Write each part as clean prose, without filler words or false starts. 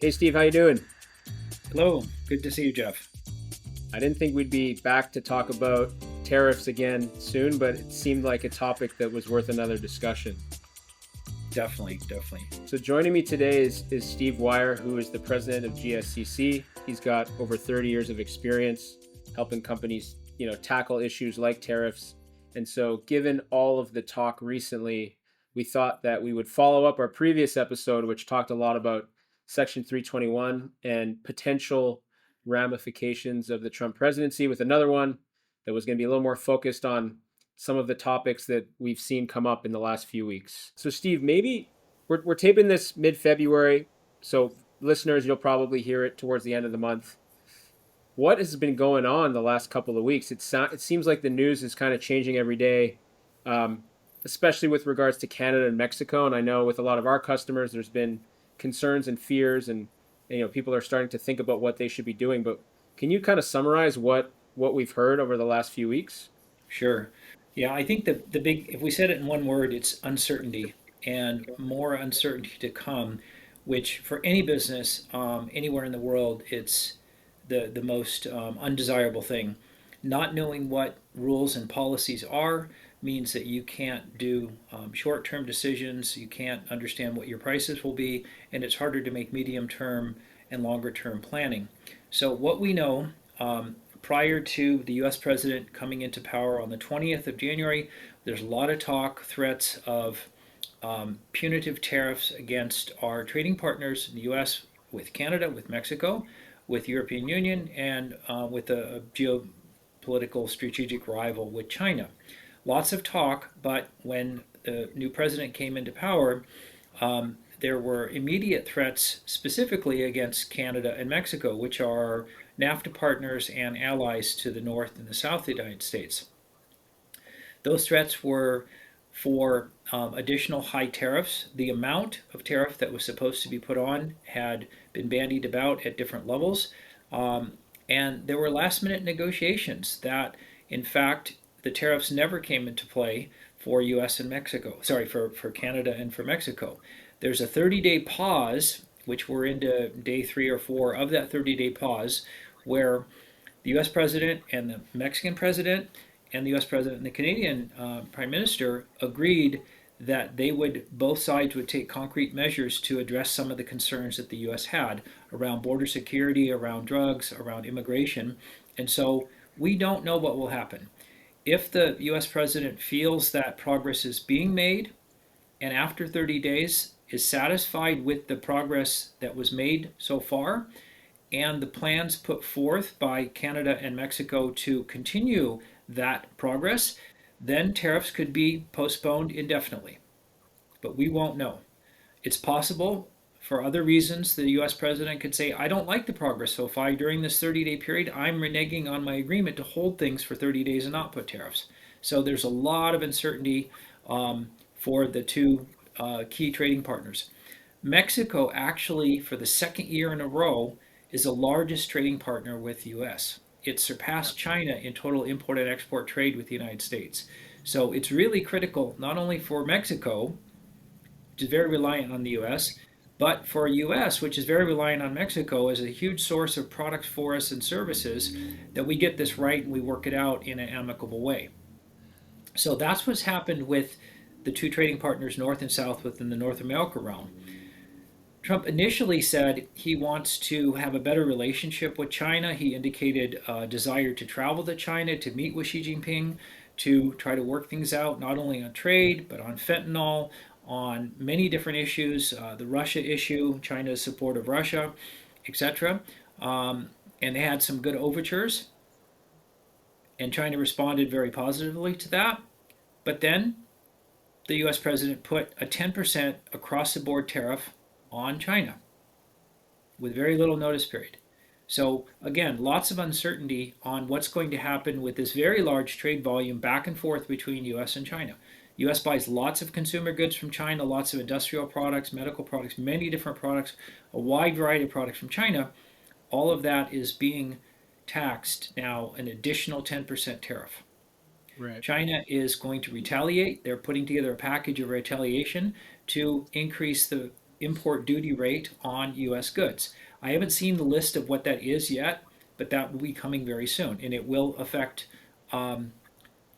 Hey Steve, how you doing? Hello, good to see you, Jeff. I didn't think we'd be back to talk about tariffs again soon, but it seemed like a topic that was worth another discussion. Definitely, definitely. So joining me today is Steve Wire, who is the president of GSCC. He's got over 30 years of experience helping companies, tackle issues like tariffs. And so given all of the talk recently, we thought that we would follow up our previous episode, which talked a lot about Section 321 and potential ramifications of the Trump presidency, with another one that was going to be a little more focused on some of the topics that we've seen come up in the last few weeks. So, Steve, maybe we're taping this mid February, so listeners, you'll probably hear it towards the end of the month. What has been going on the last couple of weeks? It seems like the news is kind of changing every day, um, especially with regards to Canada and Mexico. And I know with a lot of our customers, there's been concerns and fears, and people are starting to think about what they should be doing. But can you kind of summarize what we've heard over the last few weeks? Sure. Yeah, I think the big, if we said it in one word, it's uncertainty and more uncertainty to come, which for any business anywhere in the world, it's the most undesirable thing. Not knowing what rules and policies are means that you can't do short-term decisions, you can't understand what your prices will be, and it's harder to make medium-term and longer-term planning. So what we know prior to the U.S. president coming into power on the 20th of January, there's a lot of talk, threats of punitive tariffs against our trading partners in the U.S. with Canada, with Mexico, with European Union, and with a geopolitical strategic rival with China. Lots of talk, but when the new president came into power, there were immediate threats specifically against Canada and Mexico, which are NAFTA partners and allies to the north and the south of the United States. Those threats were for additional high tariffs. The amount of tariff that was supposed to be put on had been bandied about at different levels. And there were last minute negotiations that, in fact, the tariffs never came into play for US and Mexico, sorry, for Canada and for Mexico. There's a 30-day pause, which we're into day 3 or 4 of that 30-day pause, where the US president and the Mexican president and the US president and the Canadian prime minister agreed that they would, both sides would take concrete measures to address some of the concerns that the US had around border security, around drugs, around immigration. And so we don't know what will happen. If the US president feels that progress is being made and after 30 days is satisfied with the progress that was made so far, and the plans put forth by Canada and Mexico to continue that progress, then tariffs could be postponed indefinitely. But we won't know. It's possible for other reasons the US president could say, I don't like the progress so far during this 30-day period. I'm reneging on my agreement to hold things for 30 days and not put tariffs. So there's a lot of uncertainty for the two key trading partners. Mexico actually, for the second year in a row, is the largest trading partner with the US. It surpassed China in total import and export trade with the United States. So it's really critical not only for Mexico, which is very reliant on the US, but for US, which is very reliant on Mexico as a huge source of products for us and services, that we get this right and we work it out in an amicable way. So that's what's happened with the two trading partners, North and South, within the North America realm. Trump initially said he wants to have a better relationship with China. He indicated a desire to travel to China to meet with Xi Jinping to try to work things out, not only on trade, but on fentanyl, on many different issues, the Russia issue, China's support of Russia, etc. And they had some good overtures, and China responded very positively to that. But then the US president put a 10% across the board tariff on China with very little notice period. So, again, lots of uncertainty on what's going to happen with this very large trade volume back and forth between US and China. US buys lots of consumer goods from China, lots of industrial products, medical products, many different products, a wide variety of products from China. All of that is being taxed now an additional 10% tariff. Right. China is going to retaliate. They're putting together a package of retaliation to increase the import duty rate on US goods. I haven't seen the list of what that is yet, but that will be coming very soon, and it will affect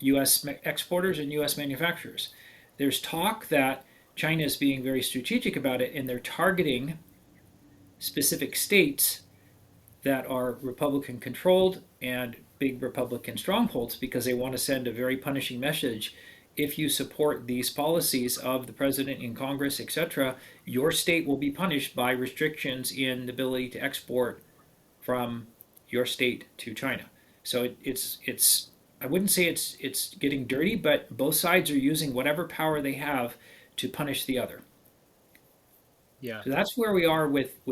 US exporters and US manufacturers. There's talk that China is being very strategic about it, and they're targeting specific states that are Republican controlled and big Republican strongholds because they want to send a very punishing message. If you support these policies of the president in Congress, etc., your state will be punished by restrictions in the ability to export from your state to China. So it's I wouldn't say it's getting dirty, but both sides are using whatever power they have to punish the other. Yeah. So that's where we are with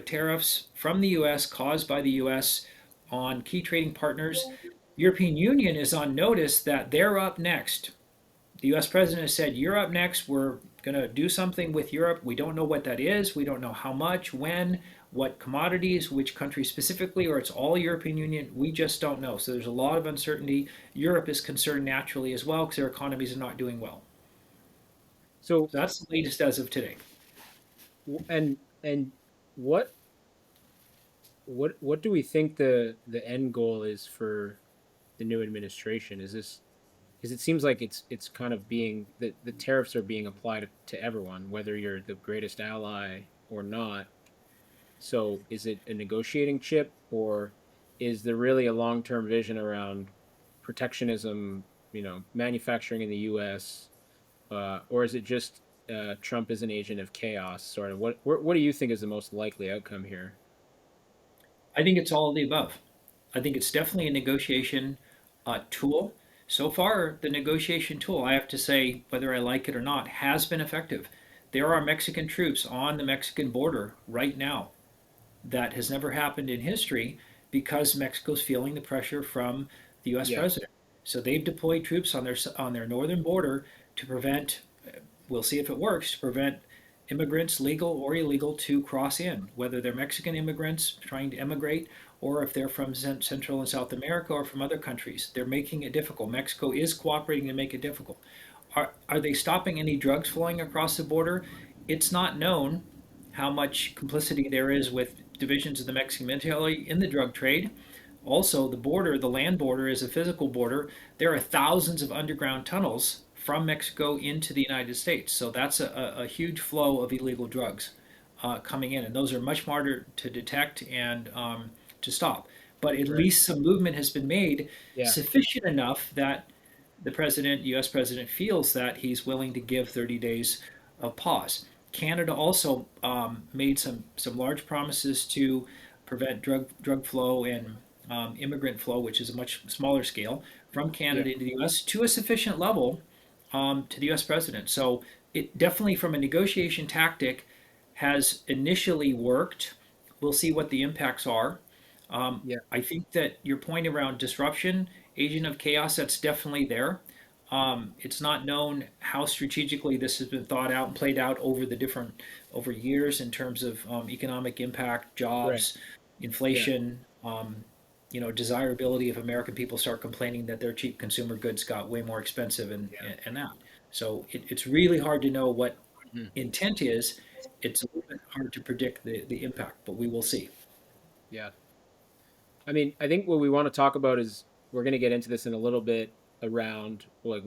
tariffs from the US caused by the US on key trading partners. European Union is on notice that they're up next. The US president has said, "You're up next. We're going to do something with Europe. We don't know what that is. We don't know how much, when, what commodities, which country specifically, or it's all European Union. We just don't know." So there's a lot of uncertainty. Europe is concerned naturally as well because their economies are not doing well. So So that's the latest as of today. and what what do we think the end goal is for the new administration? Is this because it seems like it's kind of being the tariffs are being applied to everyone, whether you're the greatest ally or not. So is it a negotiating chip, or is there really a long term vision around protectionism, manufacturing in the U.S., or is it just Trump is an agent of chaos? Sort of. What do you think is the most likely outcome here? I think it's all of the above. I think it's definitely a negotiation tool. So far, the negotiation tool, I have to say, whether I like it or not, has been effective. There are Mexican troops on the Mexican border right now. That has never happened in history because Mexico's feeling the pressure from the U.S. Yeah. president. So they've deployed troops on their northern border to prevent. We'll see if it works to prevent immigrants, legal or illegal, to cross in, whether they're Mexican immigrants trying to emigrate or if they're from Central and South America or from other countries. They're making it difficult. Mexico is cooperating to make it difficult. Are they stopping any drugs flowing across the border? It's not known how much complicity there is with divisions of the Mexican military in the drug trade. Also, the border, the land border, is a physical border. There are thousands of underground tunnels from Mexico into the United States. So that's a huge flow of illegal drugs coming in, and those are much harder to detect and to stop. But at Right. least some movement has been made, Yeah. sufficient enough that the president, U.S. president, feels that he's willing to give 30 days of pause. Canada also made some large promises to prevent drug flow and immigrant flow, which is a much smaller scale, from Yeah. Canada into the U.S. to a sufficient level to the U.S. president. So it definitely, from a negotiation tactic, has initially worked. We'll see what the impacts are. Yeah. I think that your point around disruption, agent of chaos, that's definitely there. It's not known how strategically this has been thought out and played out over years in terms of economic impact, Right. jobs, Yeah. inflation, desirability if American people start complaining that their cheap consumer goods got way more expensive Yeah. and that. So it's really hard to know what Mhm. intent is. It's a little bit hard to predict the impact, but we will see. Yeah. I mean, I think what we want to talk about is we're going to get into this in a little bit around like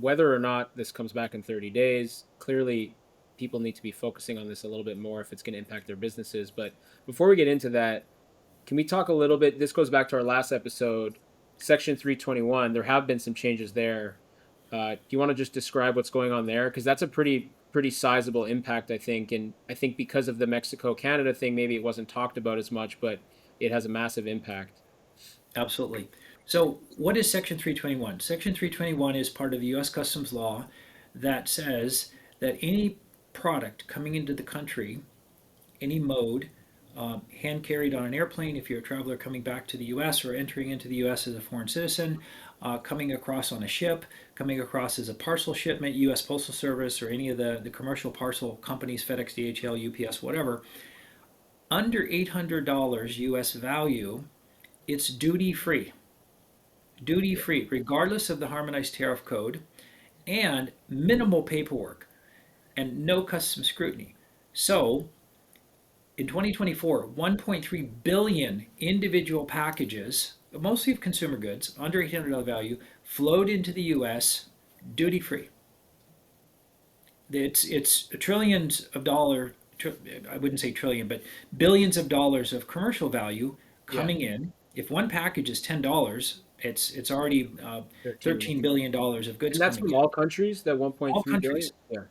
whether or not this comes back in 30 days. Clearly, people need to be focusing on this a little bit more if it's going to impact their businesses. But before we get into that, can we talk a little bit? This goes back to our last episode, Section 321. There have been some changes there. Do you want to just describe what's going on there? Because that's a pretty sizable impact, I think. And I think because of the Mexico Canada thing, maybe it wasn't talked about as much, but it has a massive impact. Absolutely. So, what is Section 321? Section 321 is part of the U.S. Customs law that says that any product coming into the country, any mode, hand carried on an airplane, if you're a traveler coming back to the U.S. or entering into the U.S. as a foreign citizen, coming across on a ship, coming across as a parcel shipment, U.S. Postal Service, or any of the commercial parcel companies, FedEx, DHL, UPS, whatever, under $800 U.S. value, it's duty free. Duty Yeah. free, regardless of the harmonized tariff code, and minimal paperwork and no customs scrutiny. So in 2024, 1.3 billion individual packages, mostly of consumer goods, under $800 value, flowed into the US duty free. It's trillions of dollars, I wouldn't say trillion, but billions of dollars of commercial value Yeah, coming in. If one package is $10, it's already 13. $13 billion of goods And that's coming from in. all countries, that All 1.3 billion? countries, Yeah.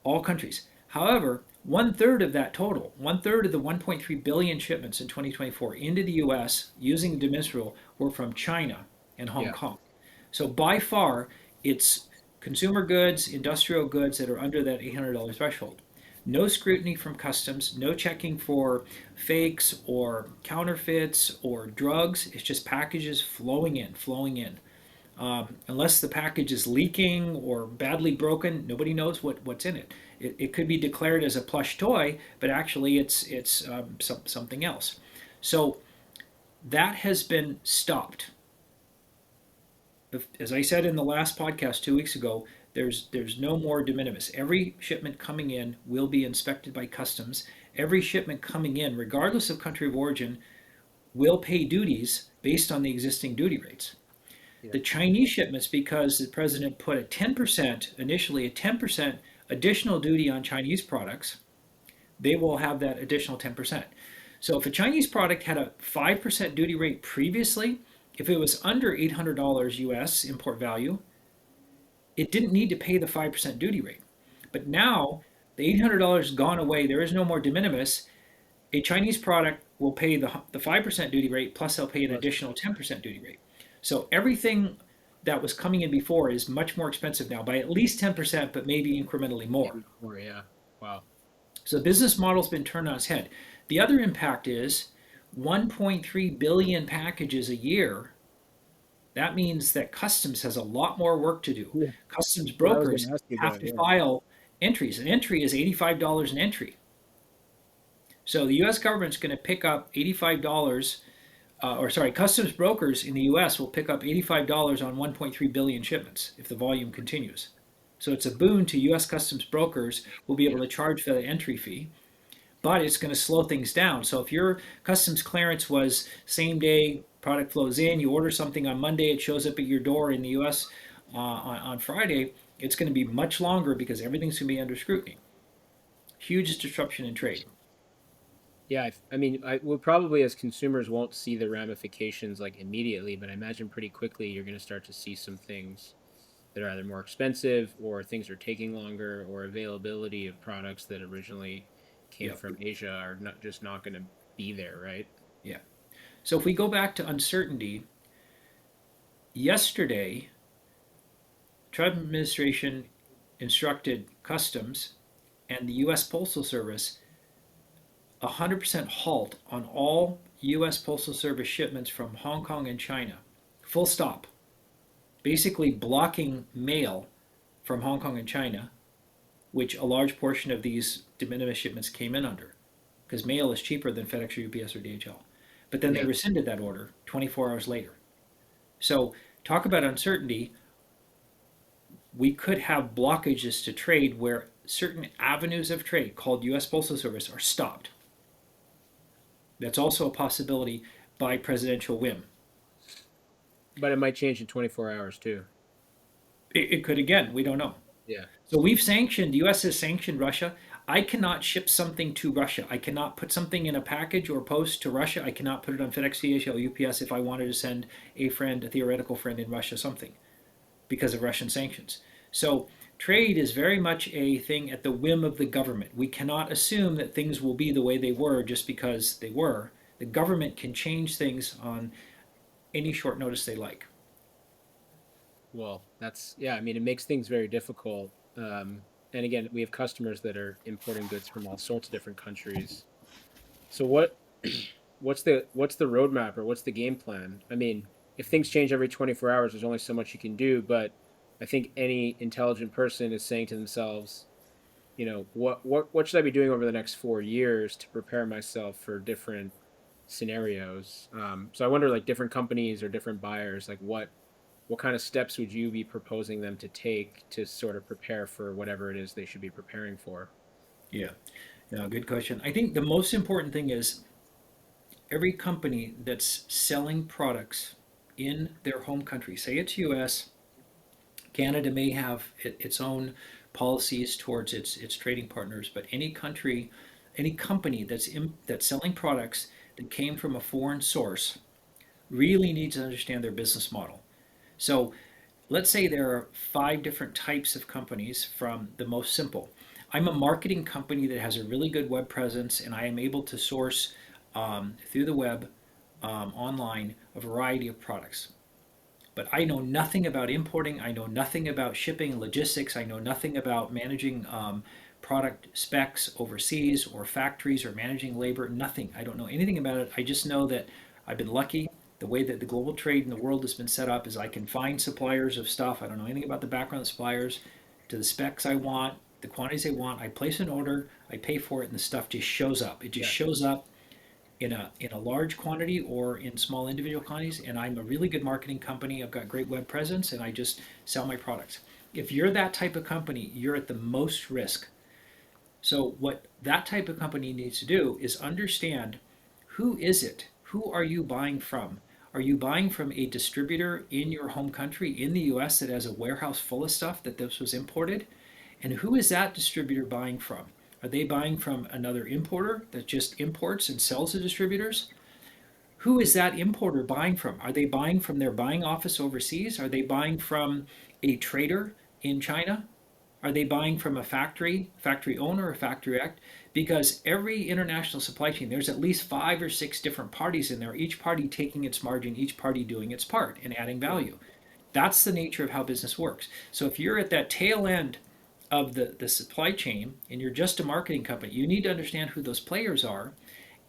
all countries. However, one third of that total, one third of the 1.3 billion shipments in 2024 into the US using the de minimis rule were from China and Hong Yeah. Kong. So by far, it's consumer goods, industrial goods that are under that $800 threshold. No scrutiny from customs, no checking for fakes or counterfeits or drugs. It's just packages flowing in, flowing in. Unless the package is leaking or badly broken, nobody knows what's in it. It could be declared as a plush toy, but actually it's something else. So that has been stopped. As I said in the last podcast 2 weeks ago, there's no more de minimis. Every shipment coming in will be inspected by customs. Every shipment coming in, regardless of country of origin, will pay duties based on the existing duty rates. Yeah. The Chinese shipments, because the president put a 10%, initially a 10% additional duty on Chinese products, they will have that additional 10%. So if a Chinese product had a 5% duty rate previously, if it was under $800 US import value, it didn't need to pay the 5% duty rate. But now the $800 has gone away, there is no more de minimis. A Chinese product will pay the 5% duty rate, plus they'll pay an Plus, additional 10% duty rate. So everything that was coming in before is much more expensive now by at least 10%, but maybe incrementally more. maybe more, yeah. Wow. So the business model's been turned on its head. The other impact is 1.3 billion packages a year. That means that customs has a lot more work to do. Yeah. Customs Yeah, I was going brokers to ask you have that. to Yeah. file entries. An entry is $85 an entry. So the US government's going to pick up $85, or sorry, customs brokers in the US will pick up $85 on 1.3 billion shipments if the volume continues. So it's a boon to US customs brokers. We'll be able Yeah. to charge for the entry fee, but it's going to slow things down. So if your customs clearance was same day product flows in, you order something on Monday, it shows up at your door in the US on Friday, it's going to be much longer because everything's going to be under scrutiny. Huge disruption in trade. Yeah, I mean, we probably as consumers won't see the ramifications like immediately, but I imagine pretty quickly you're going to start to see some things that are either more expensive or things are taking longer or availability of products that originally came Yep. from Asia are not going to be there, right? Yeah. So if we go back to uncertainty, yesterday, Trump administration instructed customs and the U.S. Postal Service 100% halt on all U.S. Postal Service shipments from Hong Kong and China. Full stop. Basically blocking mail from Hong Kong and China, which a large portion of these de minimis shipments came in under, because mail is cheaper than FedEx or UPS or DHL. But then they Yeah. rescinded that order 24 hours later. So talk about uncertainty. We could have blockages to trade where certain avenues of trade called U.S. Postal Service are stopped. That's also a possibility by presidential whim. But it might change in 24 hours too. It could again, we don't know. Yeah. So we've sanctioned, the US has sanctioned Russia. I cannot ship something to Russia. I cannot put something in a package or post to Russia. I cannot put it on FedEx, DHL, UPS if I wanted to send a friend, a theoretical friend in Russia, something because of Russian sanctions. So trade is very much a thing at the whim of the government. We cannot assume that things will be the way they were just because they were. The government can change things on any short notice they like. Well, that's yeah. I mean, it makes things very difficult. And again, we have customers that are importing goods from all sorts of different countries. So what's the roadmap or what's the game plan? I mean, if things change every 24 hours, there's only so much you can do. But I think any intelligent person is saying to themselves, what should I be doing over the next 4 years to prepare myself for different scenarios? So I wonder, like different companies or different buyers, like what kind of steps would you be proposing them to take to sort of prepare for whatever it is they should be preparing for? Yeah. No, good question. I think the most important thing is every company that's selling products in their home country, say it's US, Canada may have its own policies towards its trading partners, but any country, any company that's selling products that came from a foreign source really needs to understand their business model. So let's say there are five different types of companies from the most simple. I'm a marketing company that has a really good web presence, and I am able to source through the web online a variety of products. But I know nothing about importing. I know nothing about shipping, logistics. I know nothing about managing product specs overseas or factories or managing labor. Nothing. I don't know anything about it. I just know that I've been lucky. The way that the global trade in the world has been set up is I can find suppliers of stuff. I don't know anything about the background of suppliers to the specs I want, the quantities I want. I place an order, I pay for it, and the stuff just shows up. It just Yeah. shows up in a large quantity or in small individual quantities, and I'm a really good marketing company. I've got great web presence, and I just sell my products. If you're that type of company, you're at the most risk. So what that type of company needs to do is understand, who is it? Who are you buying from? Are you buying from a distributor in your home country in the US that has a warehouse full of stuff that this was imported? And who is that distributor buying from? Are they buying from another importer that just imports and sells to distributors? Who is that importer buying from? Are they buying from their buying office overseas? Are they buying from a trader in China? Are they buying from a factory owner, a factory act? Because every international supply chain, there's at least five or six different parties in there, each party taking its margin, each party doing its part and adding value. That's the nature of how business works. So if you're at that tail end of the supply chain and you're just a marketing company, you need to understand who those players are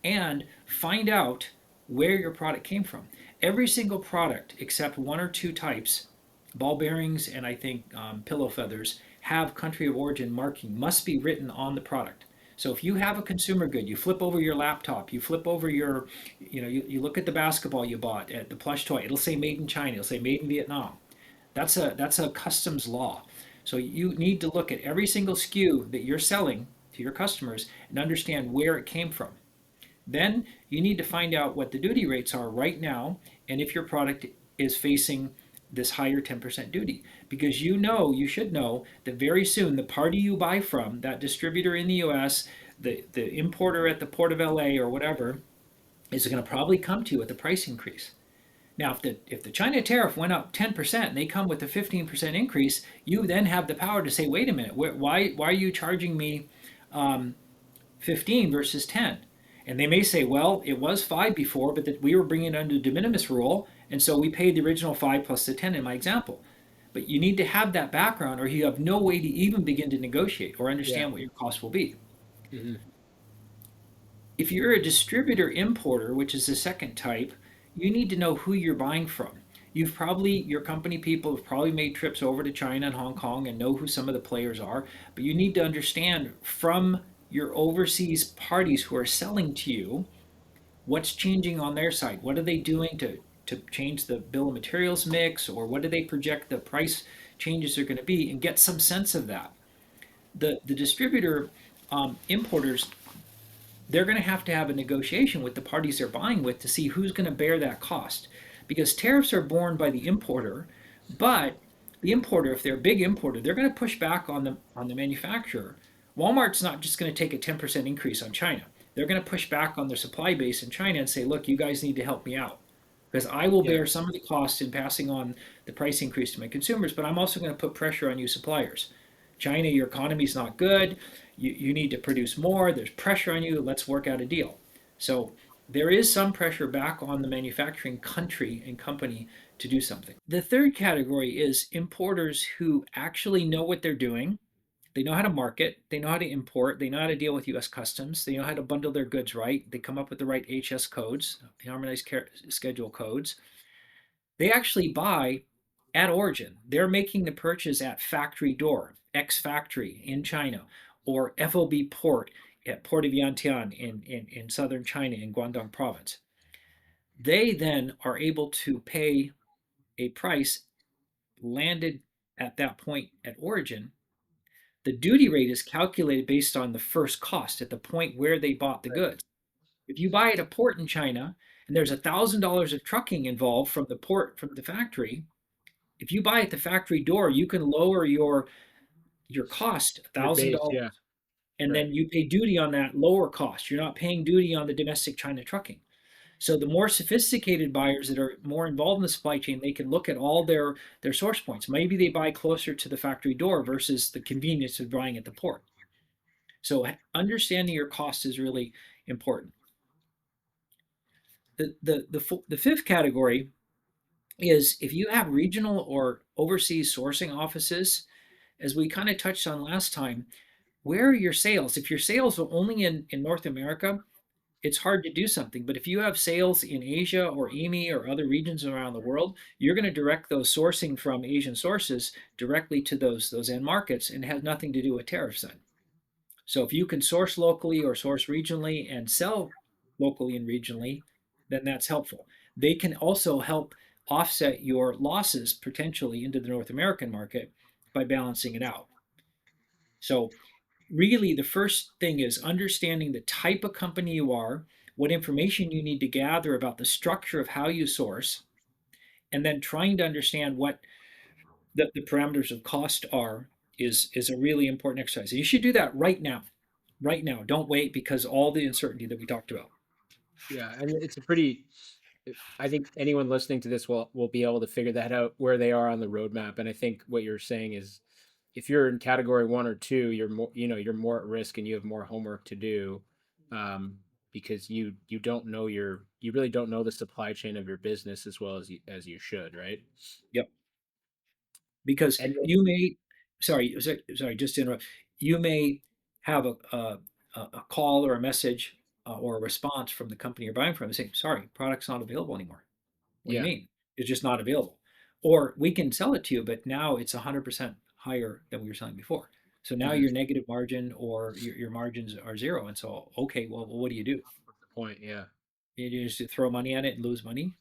and find out where your product came from. Every single product except one or two types, ball bearings and I think pillow feathers, have country of origin marking, must be written on the product. So if you have a consumer good, you flip over your laptop, you flip over your, you look at the basketball you bought, at the plush toy, it'll say made in China, it'll say made in Vietnam. That's a customs law. So you need to look at every single SKU that you're selling to your customers and understand where it came from. Then you need to find out what the duty rates are right now and if your product is facing this higher 10% duty. Because you should know that very soon the party you buy from, that distributor in the US, the importer at the port of LA or whatever, is going to probably come to you with a price increase. Now, if the China tariff went up 10% and they come with a 15% increase, you then have the power to say, wait a minute, why are you charging me 15 versus 10? And they may say, well, it was 5 before, but that we were bringing it under the de minimis rule, and so we paid the original 5 plus the 10 in my example. But you need to have that background, or you have no way to even begin to negotiate or Yeah. understand what your cost will be. Hmm. If you're a distributor importer, which is the second type, you need to know who you're buying from. Your company people have probably made trips over to China and Hong Kong and know who some of the players are, but you need to understand from your overseas parties who are selling to you what's changing on their side. What are they doing to change the bill of materials mix, or what do they project the price changes are going to be, and get some sense of that. The distributor importers, they're going to have a negotiation with the parties they're buying with to see who's going to bear that cost. Because tariffs are borne by the importer, but the importer, if they're a big importer, they're going to push back on the manufacturer. Walmart's not just going to take a 10% increase on China. They're going to push back on their supply base in China and say, look, you guys need to help me out. Because I will Yeah. bear some of the costs in passing on the price increase to my consumers, but I'm also going to put pressure on you suppliers. China, your economy's not good. You need to produce more. There's pressure on you. Let's work out a deal. So there is some pressure back on the manufacturing country and company to do something. The third category is importers who actually know what they're doing. They know how to market, they know how to import, they know how to deal with US customs, they know how to bundle their goods right, they come up with the right HS codes, harmonized schedule codes. They actually buy at origin. They're making the purchase at factory door, X factory in China, or FOB port at Port of Yantian in southern China in Guangdong province. They then are able to pay a price landed at that point at origin The duty rate is calculated based on the first cost at the point where they bought the Right. goods. If you buy at a port in China and there's $1,000 of trucking involved from the port from the factory, if you buy at the factory door, you can lower your cost Your base, $1,000, yeah. and Right. then you pay duty on that lower cost. You're not paying duty on the domestic China trucking. So the more sophisticated buyers that are more involved in the supply chain, they can look at all their source points. Maybe they buy closer to the factory door versus the convenience of buying at the port. So understanding your cost is really important. The fifth category is if you have regional or overseas sourcing offices, as we kind of touched on last time, where are your sales? If your sales are only in North America, it's hard to do something. But if you have sales in Asia or EME or other regions around the world, you're going to direct those sourcing from Asian sources directly to those end markets, and it has nothing to do with tariffs then. So if you can source locally or source regionally and sell locally and regionally, then that's helpful. They can also help offset your losses potentially into the North American market by balancing it out. So really the first thing is understanding the type of company you are, what information you need to gather about the structure of how you source, and then trying to understand what the parameters of cost are is a really important exercise. And you should do that right now. Right now. Don't wait because all the uncertainty that we talked about. Yeah, and it's a pretty I think anyone listening to this will be able to figure that out where they are on the roadmap. And I think what you're saying is if you're in category 1 or 2, you're more, you're more at risk and you have more homework to do. Because you don't know you really don't know the supply chain of your business as well as you should, right? Yep. Because And you may, sorry, just to interrupt. You may have a call or a message or a response from the company you're buying from saying, sorry, product's not available anymore. What do you yeah, mean? It's just not available. Or we can sell it to you, but now it's 100% higher than we were selling before. So now mhm, your negative margin or your margins are zero. And so, okay, well, what do you do? what's the point? Yeah, You just throw money at it and lose money.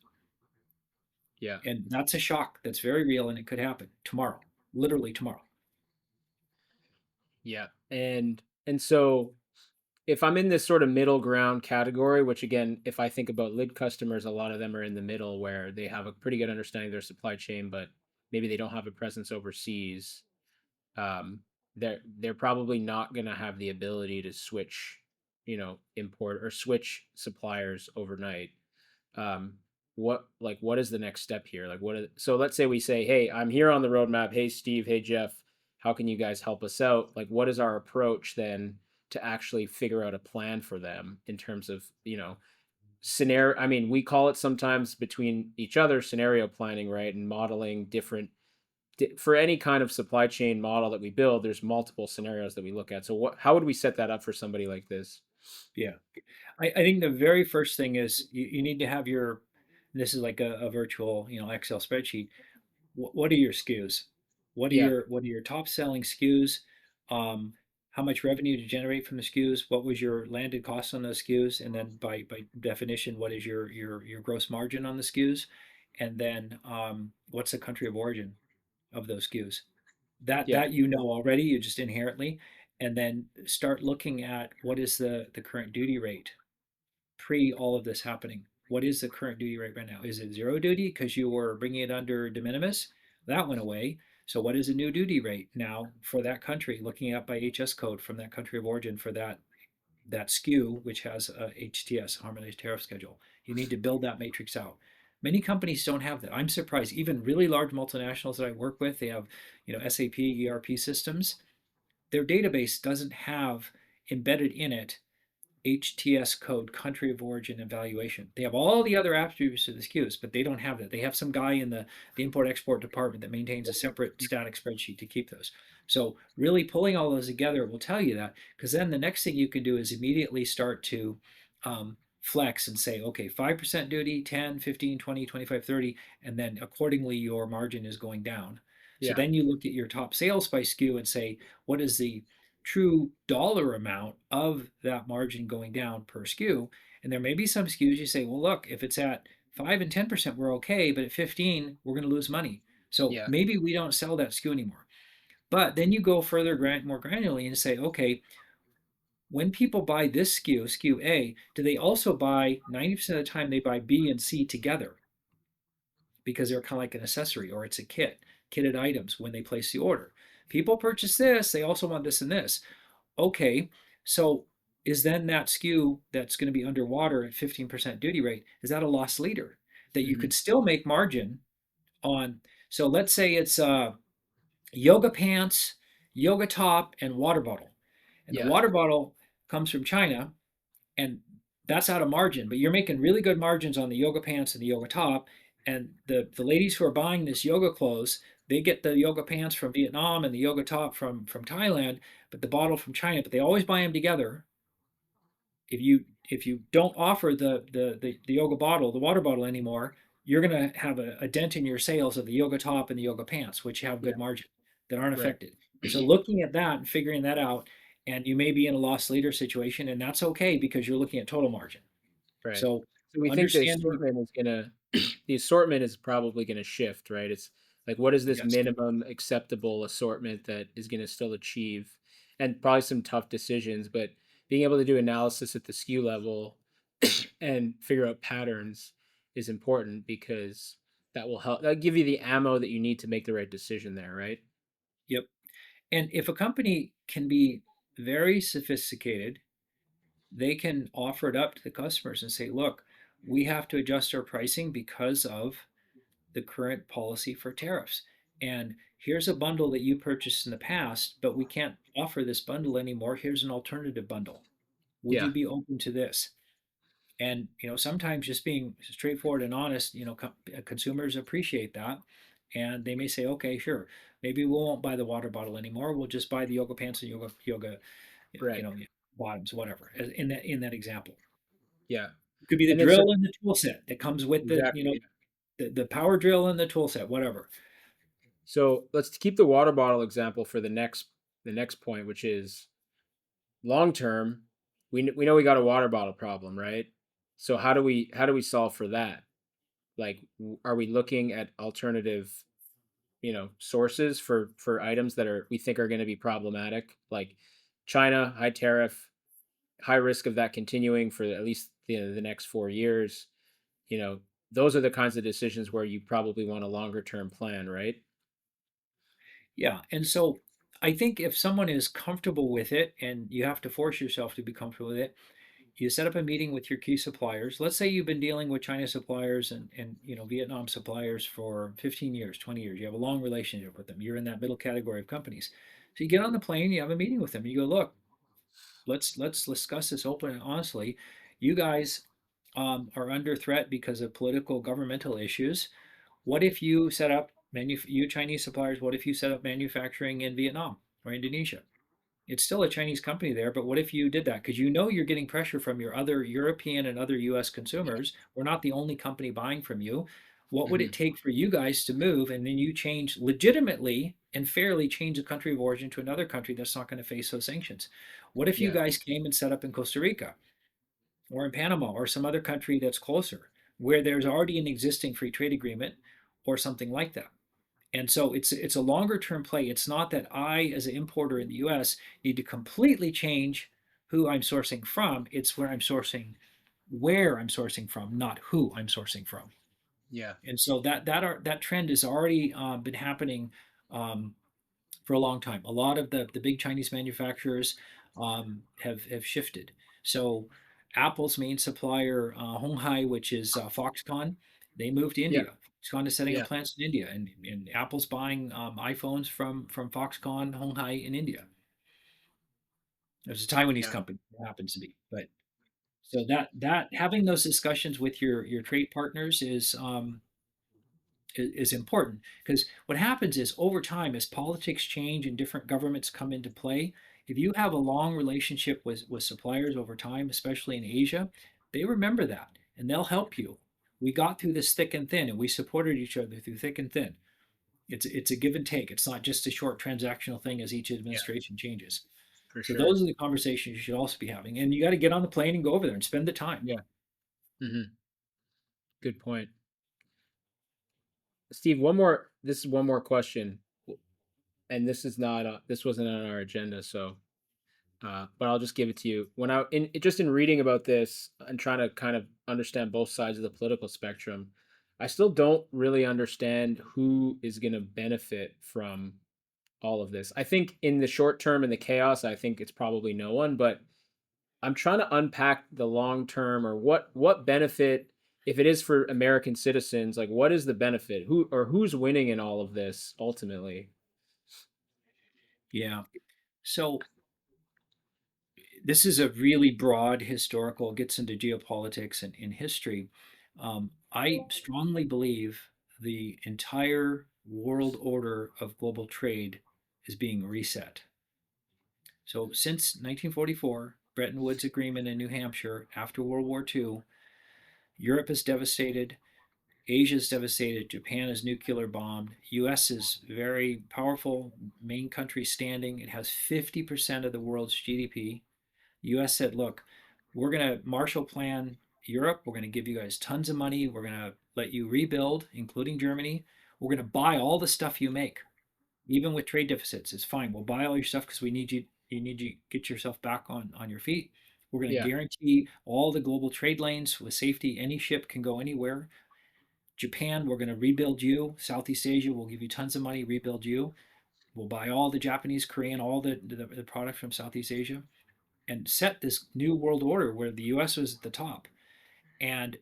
yeah, And that's a shock that's very real and it could happen tomorrow, literally tomorrow. yeah. And so if I'm in this sort of middle ground category, which again, if I think about lid customers, a lot of them are in the middle where they have a pretty good understanding of their supply chain, but maybe they don't have a presence overseas. Um, they're probably not going to have the ability to switch, import or switch suppliers overnight. um what is the next step here? So let's say we say, hey, I'm here on the roadmap, hey Steve, hey Jeff, how can you guys help us out? Like, what is our approach then to actually figure out a plan for them in terms of, scenario? I mean, we call it sometimes between each other scenario planning, right? And modeling different for any kind of supply chain model that we build, there's multiple scenarios that we look at. So how would we set that up for somebody like this? Yeah. I think the very first thing is you need to have this is like a virtual, Excel spreadsheet. What are your SKUs? Yeah, What are your top selling SKUs? How much revenue to generate from the SKUs? What was your landed cost on those SKUs? And then by definition, what is your gross margin on the SKUs? And then what's the country of origin of those SKUs? yeah, That already, you just inherently, and then start looking at what is the current duty rate pre all of this happening. What is the current duty rate right now? Is it zero duty because you were bringing it under de minimis? That went away. So what is the new duty rate now for that country? Looking at by HS code from that country of origin for that SKU, which has a HTS, harmonized tariff schedule. You need to build that matrix out. Many companies don't have that. I'm surprised. Even really large multinationals that I work with, they have, SAP ERP systems. Their database doesn't have embedded in it HTS code, country of origin evaluation. They have all the other attributes of the SKUs, but they don't have that. They have some guy in the import export department that maintains a separate static spreadsheet to keep those. So really pulling all those together will tell you that, because then the next thing you can do is immediately start to flex and say, okay, 5% duty, 10, 15, 20, 25, 30, and then accordingly your margin is going down. So yeah, then you look at your top sales by SKU and say, what is the true dollar amount of that margin going down per SKU? And there may be some SKUs you say, well, look, if it's at 5 and 10%, we're okay, but at 15, we're going to lose money. So yeah, maybe we don't sell that SKU anymore. But then you go further, more granularly, and say, okay, when people buy this SKU A, do they also buy 90% of the time they buy B and C together because they're kind of like an accessory or it's a kitted items when they place the order. People purchase this, they also want this and this. Okay, so is then that SKU that's going to be underwater at 15% duty rate, is that a loss leader that you Hmm. could still make margin on? So let's say it's yoga pants, yoga top, and water bottle. And the Yeah. water bottle comes from China, and that's out of margin, but you're making really good margins on the yoga pants and the yoga top. And the ladies who are buying this yoga clothes, they get the yoga pants from Vietnam and the yoga top from Thailand, but the bottle from China, but they always buy them together. If you don't offer the yoga bottle, the water bottle anymore, you're going to have a dent in your sales of the yoga top and the yoga pants, which have Yeah. good margin that aren't Right. affected. So looking at that and figuring that out, and you may be in a loss leader situation, and that's okay because you're looking at total margin. Right. So So we think the understanding, assortment is gonna the assortment is probably gonna shift, right? It's like what is this yes, minimum acceptable assortment that is gonna still achieve, and probably some tough decisions, but being able to do analysis at the SKU level and figure out patterns is important because that will help that'll give you the ammo that you need to make the right decision there, right? yep. And if a company can be very sophisticated, they can offer it up to the customers and say, look, we have to adjust our pricing because of the current policy for tariffs. And here's a bundle that you purchased in the past, but we can't offer this bundle anymore. Here's an alternative bundle. Would you Yeah. be open to this? And sometimes just being straightforward and honest, consumers appreciate that, and they may say, okay, sure, maybe we won't buy the water bottle anymore. We'll just buy the yoga pants and yoga, you Right. know, bottoms, whatever. In that example, Yeah. it could be the And then so drill and the tool set that comes with the exactly. Yeah. the power drill and the tool set, whatever. So let's keep the water bottle example for the next point, which is long term. We know we got a water bottle problem, right? So how do we solve for that? Like, are we looking at alternative, sources for items that we think are going to be problematic, like China, high tariff, high risk of that continuing for at least the next 4 years. You know, those are the kinds of decisions where you probably want a longer term plan, right? Yeah, and so I think if someone is comfortable with it, and you have to force yourself to be comfortable with it, you set up a meeting with your key suppliers. Let's say you've been dealing with China suppliers and Vietnam suppliers for 15 years, 20 years. You have a long relationship with them. You're in that middle category of companies. So you get on the plane, you have a meeting with them. You go, look, let's discuss this open and honestly. You guys are under threat because of political governmental issues. What if you set up you Chinese suppliers? What if you set up manufacturing in Vietnam or Indonesia? It's still a Chinese company there, but what if you did that? Because you're getting pressure from your other European and other US consumers. We're not the only company buying from you. What would it Hmm. take for you guys to move and then you change legitimately and fairly change the country of origin to another country that's not going to face those sanctions? What if you Yeah. guys came and set up in Costa Rica or in Panama or some other country that's closer where there's already an existing free trade agreement or something like that? And so it's a longer term play. It's not that I, as an importer in the U.S., need to completely change who I'm sourcing from. It's where I'm sourcing from, not who I'm sourcing from. Yeah. And so that trend has already been happening um, for a long time. A lot of the big Chinese manufacturers have shifted. So Apple's main supplier, Hon Hai, which is Foxconn, they moved to Yeah. India. Foxconn is setting up Yeah. plants in India, and Apple's buying iPhones from Foxconn, Hon Hai in India. There's a Taiwanese Yeah. company it happens to be, but so that having those discussions with your trade partners is important because what happens is over time as politics change and different governments come into play, if you have a long relationship with suppliers over time, especially in Asia, they remember that and they'll help you. We got through this thick and thin and we supported each other through thick and thin. It's a give and take. It's not just a short transactional thing as each Yeah. administration changes. For So sure. those are the conversations you should also be having, and you got to get on the plane and go over there and spend the time. Yeah. Hmm. Good point. Steve, one more. This is one more question, and this is not this wasn't on our agenda, so but I'll just give it to you. When I in just in reading about this and trying to kind of understand both sides of the political spectrum, I still don't really understand who is going to benefit from all of this. I think in the short term in the chaos, I think it's probably no one, but I'm trying to unpack the long term, or what benefit, if it is for American citizens, like what is the benefit? Who's winning in all of this ultimately? Yeah. So this is a really broad historical, gets into geopolitics and in history. I strongly believe the entire world order of global trade is being reset. So since 1944, Bretton Woods Agreement in New Hampshire, after World War II, Europe is devastated, Asia is devastated, Japan is nuclear bombed, US is very powerful, main country standing. It has 50% of the world's GDP. US said, look, we're going to Marshall Plan Europe. We're going to give you guys tons of money. We're going to let you rebuild, including Germany. We're going to buy all the stuff you make, even with trade deficits. It's fine. We'll buy all your stuff because we need you. You need to get yourself back on your feet. We're going to Yeah. guarantee all the global trade lanes with safety. Any ship can go anywhere. Japan, we're going to rebuild you. Southeast Asia, we'll give you tons of money, rebuild you. We'll buy all the Japanese, Korean, all the product from Southeast Asia, and set this new world order where the US was at the top. And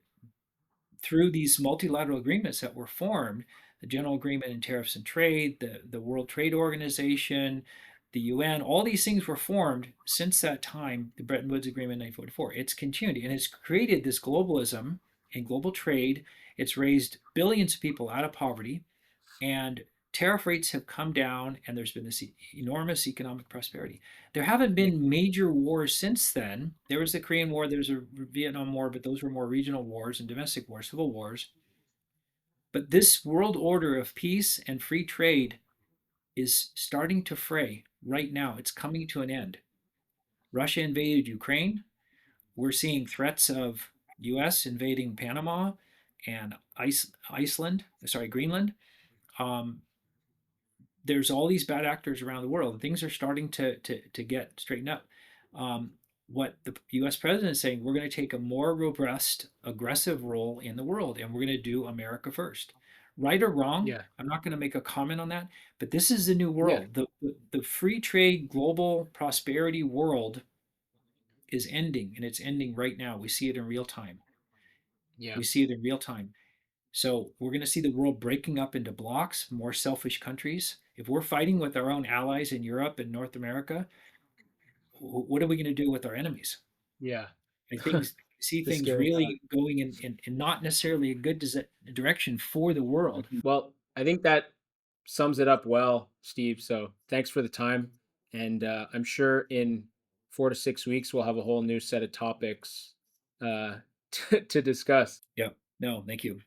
through these multilateral agreements that were formed, the General Agreement in Tariffs and Trade, the World Trade Organization, the UN, all these things were formed since that time, the Bretton Woods Agreement in 1944. It's continued and it's created this globalism and global trade. It's raised billions of people out of poverty, and tariff rates have come down, and there's been this enormous economic prosperity. There haven't Yeah. been major wars since then. There was the Korean War, there's a Vietnam War, but those were more regional wars and domestic wars, civil wars. But this world order of peace and free trade is starting to fray right now. It's coming to an end. Russia invaded Ukraine. We're seeing threats of US invading Panama and Iceland, sorry, Greenland. Um, there's all these bad actors around the world, and things are starting to get straightened up. Um, what the U.S. president is saying, we're going to take a more robust, aggressive role in the world, and we're going to do America first. Right or wrong, Yeah. I'm not going to make a comment on that, but this is the new Yeah. world. The free trade, global prosperity world is ending, and it's ending right now. We see it in real time. Yeah. We see it in real time. So we're going to see the world breaking up into blocks, more selfish countries. If we're fighting with our own allies in Europe and North America, what are we going to do with our enemies? Yeah. I think see The things scary thought. really going in not necessarily a good direction for the world. Well, I think that sums it up well, Steve. So thanks for the time. And I'm sure in 4 to 6 weeks, we'll have a whole new set of topics uh, to discuss. Yeah. No, thank you.